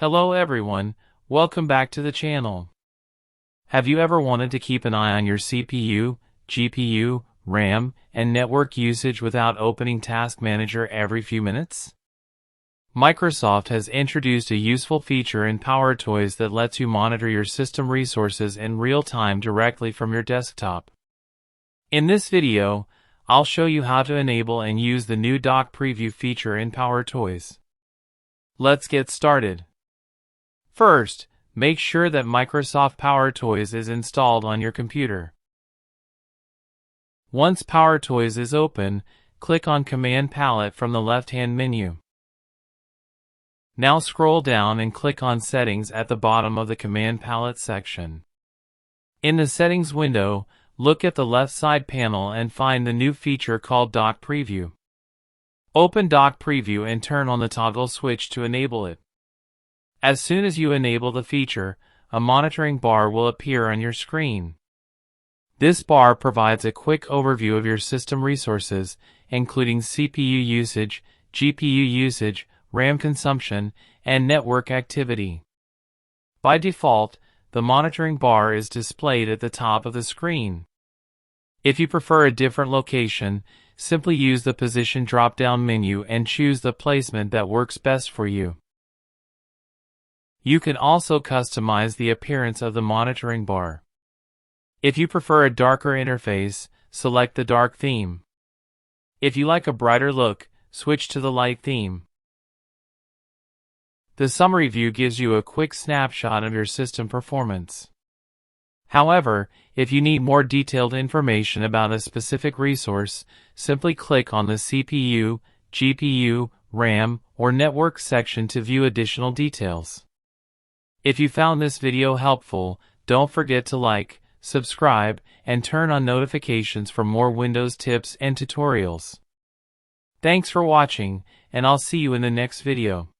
Hello everyone, welcome back to the channel. Have you ever wanted to keep an eye on your CPU, GPU, RAM, and network usage without opening Task Manager every few minutes? Microsoft has introduced a useful feature in PowerToys that lets you monitor your system resources in real time directly from your desktop. In this video, I'll show you how to enable and use the new Dock Preview feature in PowerToys. Let's get started. First, make sure that Microsoft PowerToys is installed on your computer. Once PowerToys is open, click on Command Palette from the left-hand menu. Now scroll down and click on Settings at the bottom of the Command Palette section. In the Settings window, look at the left side panel and find the new feature called Dock Preview. Open Dock Preview and turn on the toggle switch to enable it. As soon as you enable the feature, a monitoring bar will appear on your screen. This bar provides a quick overview of your system resources, including CPU usage, GPU usage, RAM consumption, and network activity. By default, the monitoring bar is displayed at the top of the screen. If you prefer a different location, simply use the Position drop-down menu and choose the placement that works best for you. You can also customize the appearance of the monitoring bar. If you prefer a darker interface, select the dark theme. If you like a brighter look, switch to the light theme. The summary view gives you a quick snapshot of your system performance. However, if you need more detailed information about a specific resource, simply click on the CPU, GPU, RAM, or network section to view additional details. If you found this video helpful, don't forget to like, subscribe, and turn on notifications for more Windows tips and tutorials. Thanks for watching, and I'll see you in the next video.